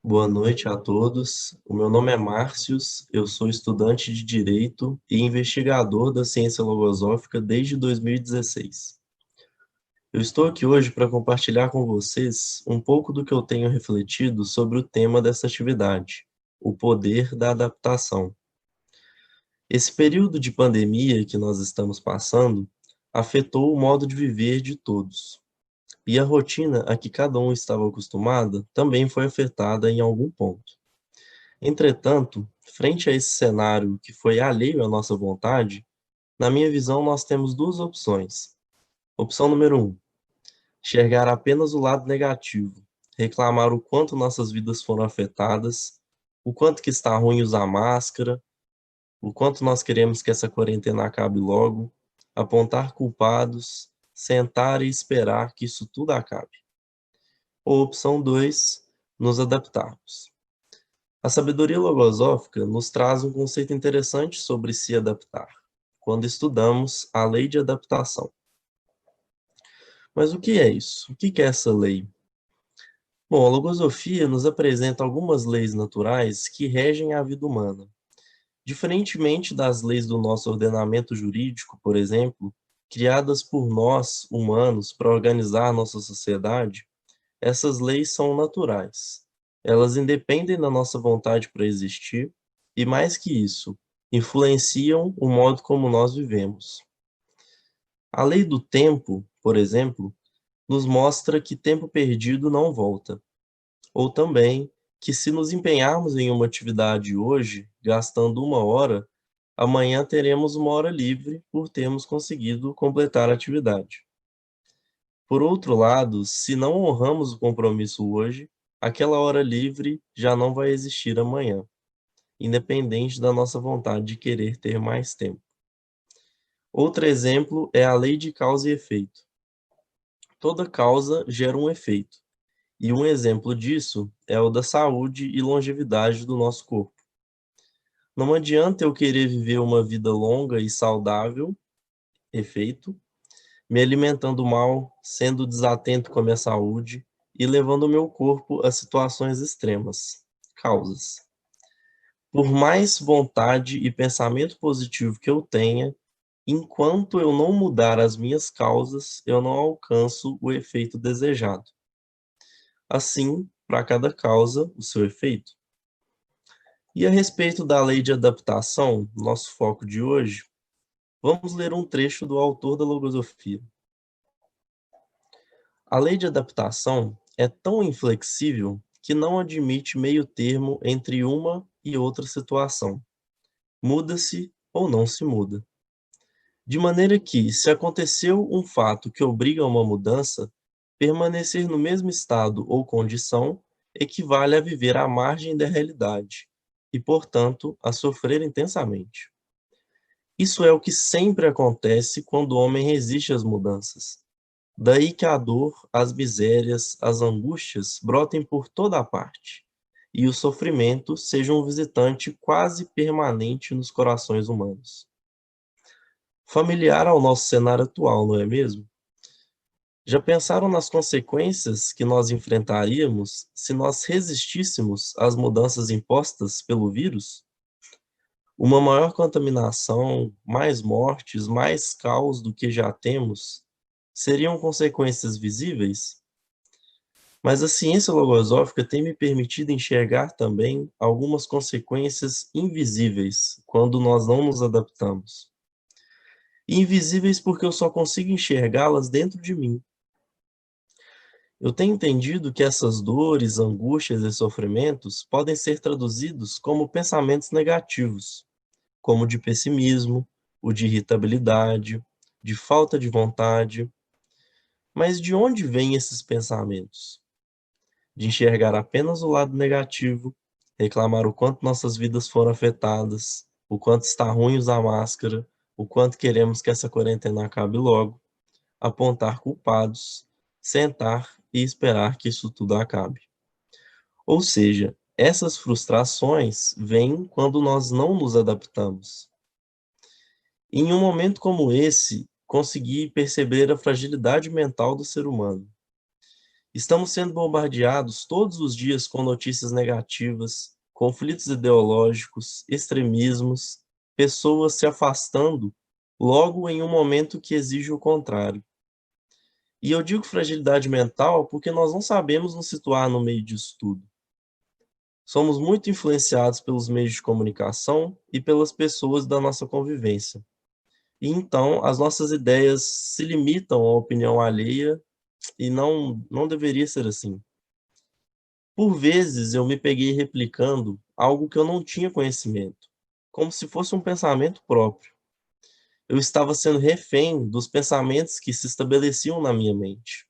Boa noite a todos. O meu nome é Márcios, eu sou estudante de Direito e investigador da ciência logosófica desde 2016. Eu estou aqui hoje para compartilhar com vocês um pouco do que eu tenho refletido sobre o tema dessa atividade, o poder da adaptação. Esse período de pandemia que nós estamos passando afetou o modo de viver de todos, e a rotina a que cada um estava acostumada também foi afetada em algum ponto. Entretanto, frente a esse cenário que foi alheio à nossa vontade, na minha visão, nós temos duas opções. Opção número um, enxergar apenas o lado negativo, reclamar o quanto nossas vidas foram afetadas, o quanto que está ruim usar máscara, o quanto nós queremos que essa quarentena acabe logo, apontar culpados, sentar e esperar que isso tudo acabe. Ou opção 2, nos adaptarmos. A sabedoria logosófica nos traz um conceito interessante sobre se adaptar, quando estudamos a lei de adaptação. Mas o que é isso? O que é essa lei? Bom, a logosofia nos apresenta algumas leis naturais que regem a vida humana. Diferentemente das leis do nosso ordenamento jurídico, por exemplo, criadas por nós, humanos, para organizar a nossa sociedade, essas leis são naturais. Elas independem da nossa vontade para existir e, mais que isso, influenciam o modo como nós vivemos. A lei do tempo, por exemplo, nos mostra que tempo perdido não volta, ou também que se nos empenharmos em uma atividade hoje, gastando uma hora, amanhã teremos uma hora livre por termos conseguido completar a atividade. Por outro lado, se não honramos o compromisso hoje, aquela hora livre já não vai existir amanhã, independente da nossa vontade de querer ter mais tempo. Outro exemplo é a lei de causa e efeito. Toda causa gera um efeito, e um exemplo disso é o da saúde e longevidade do nosso corpo. Não adianta eu querer viver uma vida longa e saudável, efeito, me alimentando mal, sendo desatento com a minha saúde e levando o meu corpo a situações extremas. Causas. Por mais vontade e pensamento positivo que eu tenha, enquanto eu não mudar as minhas causas, eu não alcanço o efeito desejado. Assim, para cada causa, o seu efeito. E a respeito da lei de adaptação, nosso foco de hoje, vamos ler um trecho do autor da logosofia. A lei de adaptação é tão inflexível que não admite meio termo entre uma e outra situação. Muda-se ou não se muda. De maneira que, se aconteceu um fato que obriga a uma mudança, permanecer no mesmo estado ou condição equivale a viver à margem da realidade e, portanto, a sofrer intensamente. Isso é o que sempre acontece quando o homem resiste às mudanças. Daí que a dor, as misérias, as angústias brotem por toda a parte, e o sofrimento seja um visitante quase permanente nos corações humanos. Familiar ao nosso cenário atual, não é mesmo? Já pensaram nas consequências que nós enfrentaríamos se nós resistíssemos às mudanças impostas pelo vírus? Uma maior contaminação, mais mortes, mais caos do que já temos, seriam consequências visíveis? Mas a ciência logosófica tem me permitido enxergar também algumas consequências invisíveis quando nós não nos adaptamos. Invisíveis porque eu só consigo enxergá-las dentro de mim. Eu tenho entendido que essas dores, angústias e sofrimentos podem ser traduzidos como pensamentos negativos, como o de pessimismo, o de irritabilidade, de falta de vontade. Mas de onde vêm esses pensamentos? De enxergar apenas o lado negativo, reclamar o quanto nossas vidas foram afetadas, o quanto está ruim usar máscara, o quanto queremos que essa quarentena acabe logo, apontar culpados, sentar e esperar que isso tudo acabe. Ou seja, essas frustrações vêm quando nós não nos adaptamos. Em um momento como esse, consegui perceber a fragilidade mental do ser humano. Estamos sendo bombardeados todos os dias com notícias negativas, conflitos ideológicos, extremismos, pessoas se afastando logo em um momento que exige o contrário. E eu digo fragilidade mental porque nós não sabemos nos situar no meio disso tudo. Somos muito influenciados pelos meios de comunicação e pelas pessoas da nossa convivência. E então as nossas ideias se limitam à opinião alheia e não deveria ser assim. Por vezes eu me peguei replicando algo que eu não tinha conhecimento, como se fosse um pensamento próprio. Eu estava sendo refém dos pensamentos que se estabeleciam na minha mente,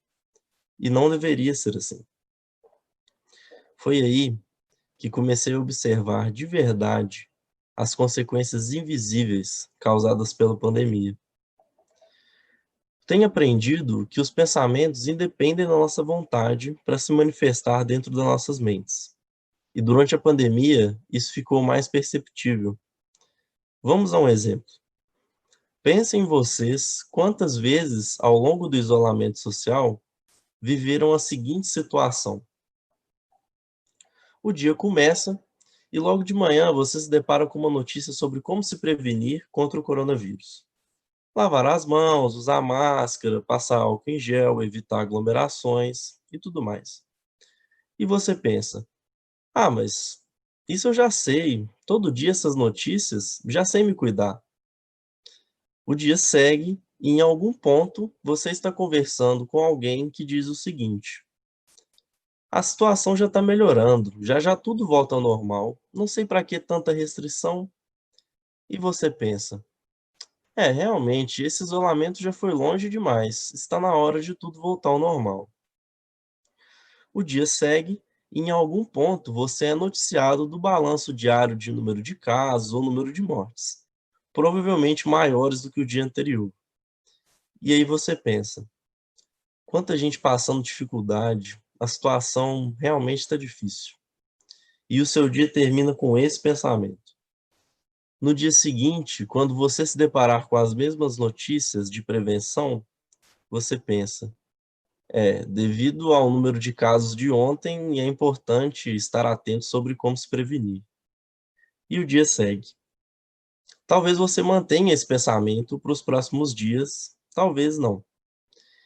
e não deveria ser assim. Foi aí que comecei a observar de verdade as consequências invisíveis causadas pela pandemia. Tenho aprendido que os pensamentos independem da nossa vontade para se manifestar dentro das nossas mentes. E durante a pandemia, isso ficou mais perceptível. Vamos a um exemplo. Pensem em vocês quantas vezes, ao longo do isolamento social, viveram a seguinte situação. O dia começa e logo de manhã você se depara com uma notícia sobre como se prevenir contra o coronavírus. Lavar as mãos, usar máscara, passar álcool em gel, evitar aglomerações e tudo mais. E você pensa, mas isso eu já sei, todo dia essas notícias, já sei me cuidar. O dia segue e em algum ponto você está conversando com alguém que diz o seguinte: a situação já está melhorando, já já tudo volta ao normal, não sei para que tanta restrição. E você pensa: realmente, esse isolamento já foi longe demais, está na hora de tudo voltar ao normal. O dia segue e em algum ponto você é noticiado do balanço diário de número de casos ou número de mortes, provavelmente maiores do que o dia anterior. E aí você pensa: quanta gente passando dificuldade, a situação realmente está difícil. E o seu dia termina com esse pensamento. No dia seguinte, quando você se deparar com as mesmas notícias de prevenção, você pensa: devido ao número de casos de ontem, é importante estar atento sobre como se prevenir. E o dia segue. Talvez você mantenha esse pensamento para os próximos dias, talvez não.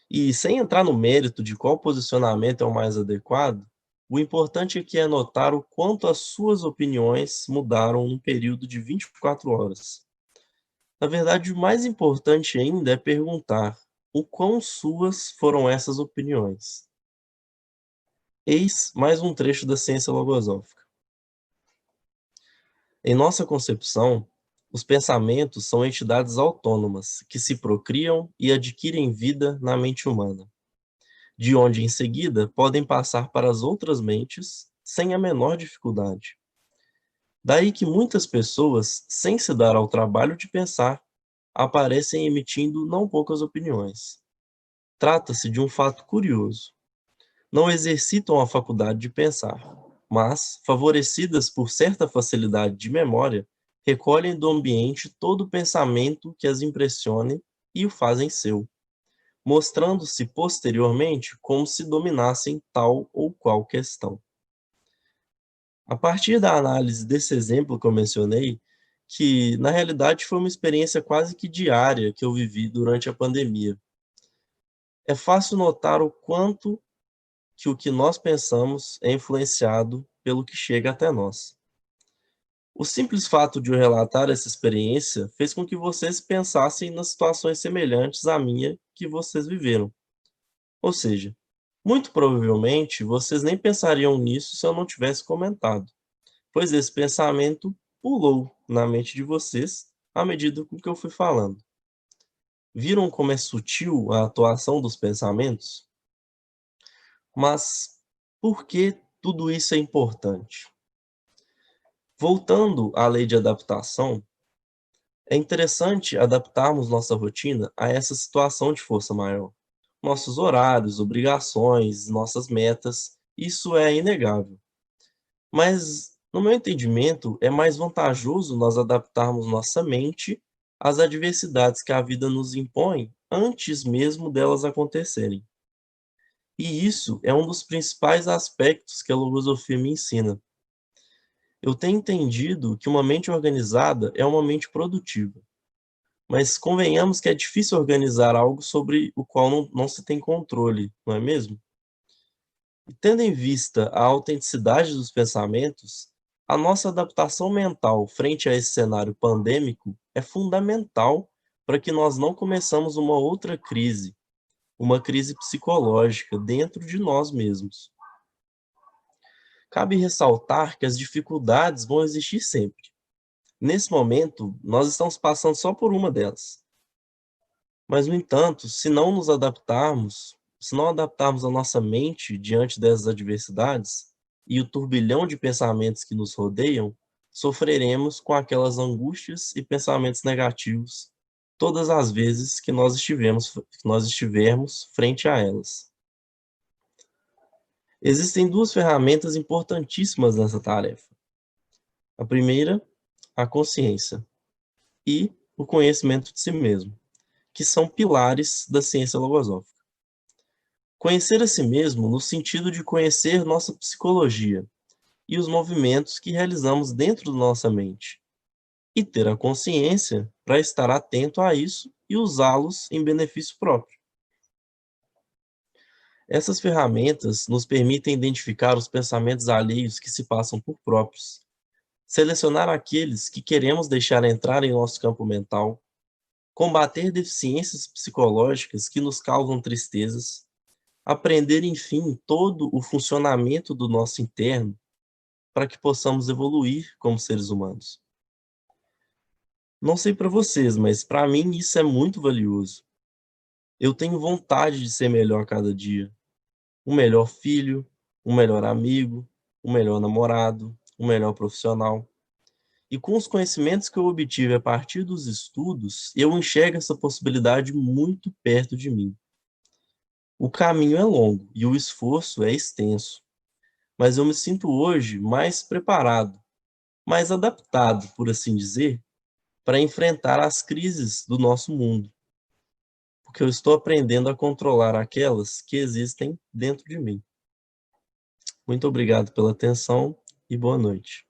E sem entrar no mérito de qual posicionamento é o mais adequado, o importante aqui é notar o quanto as suas opiniões mudaram num período de 24 horas. Na verdade, o mais importante ainda é perguntar o quão suas foram essas opiniões. Eis mais um trecho da ciência logosófica. Em nossa concepção, os pensamentos são entidades autônomas que se procriam e adquirem vida na mente humana, de onde em seguida podem passar para as outras mentes sem a menor dificuldade. Daí que muitas pessoas, sem se dar ao trabalho de pensar, aparecem emitindo não poucas opiniões. Trata-se de um fato curioso. Não exercitam a faculdade de pensar, mas, favorecidas por certa facilidade de memória, recolhem do ambiente todo o pensamento que as impressione e o fazem seu, mostrando-se posteriormente como se dominassem tal ou qual questão. A partir da análise desse exemplo que eu mencionei, que na realidade foi uma experiência quase que diária que eu vivi durante a pandemia, é fácil notar o quanto que o que nós pensamos é influenciado pelo que chega até nós. O simples fato de eu relatar essa experiência fez com que vocês pensassem nas situações semelhantes à minha que vocês viveram. Ou seja, muito provavelmente vocês nem pensariam nisso se eu não tivesse comentado, pois esse pensamento pulou na mente de vocês à medida com que eu fui falando. Viram como é sutil a atuação dos pensamentos? Mas por que tudo isso é importante? Voltando à lei de adaptação, é interessante adaptarmos nossa rotina a essa situação de força maior. Nossos horários, obrigações, nossas metas, isso é inegável. Mas, no meu entendimento, é mais vantajoso nós adaptarmos nossa mente às adversidades que a vida nos impõe antes mesmo delas acontecerem. E isso é um dos principais aspectos que a logosofia me ensina. Eu tenho entendido que uma mente organizada é uma mente produtiva, mas convenhamos que é difícil organizar algo sobre o qual não se tem controle, não é mesmo? E tendo em vista a autenticidade dos pensamentos, a nossa adaptação mental frente a esse cenário pandêmico é fundamental para que nós não começamos uma crise psicológica dentro de nós mesmos. Cabe ressaltar que as dificuldades vão existir sempre. Nesse momento, nós estamos passando só por uma delas. Mas, no entanto, se não adaptarmos a nossa mente diante dessas adversidades e o turbilhão de pensamentos que nos rodeiam, sofreremos com aquelas angústias e pensamentos negativos todas as vezes que nós estivermos frente a elas. Existem duas ferramentas importantíssimas nessa tarefa. A primeira, a consciência, e o conhecimento de si mesmo, que são pilares da ciência logosófica. Conhecer a si mesmo no sentido de conhecer nossa psicologia e os movimentos que realizamos dentro da nossa mente, e ter a consciência para estar atento a isso e usá-los em benefício próprio. Essas ferramentas nos permitem identificar os pensamentos alheios que se passam por próprios, selecionar aqueles que queremos deixar entrar em nosso campo mental, combater deficiências psicológicas que nos causam tristezas, aprender, enfim, todo o funcionamento do nosso interno para que possamos evoluir como seres humanos. Não sei para vocês, mas para mim isso é muito valioso. Eu tenho vontade de ser melhor a cada dia. Um melhor filho, um melhor amigo, um melhor namorado, um melhor profissional. E com os conhecimentos que eu obtive a partir dos estudos, eu enxergo essa possibilidade muito perto de mim. O caminho é longo e o esforço é extenso, mas eu me sinto hoje mais preparado, mais adaptado, por assim dizer, para enfrentar as crises do nosso mundo, porque eu estou aprendendo a controlar aquelas que existem dentro de mim. Muito obrigado pela atenção e boa noite.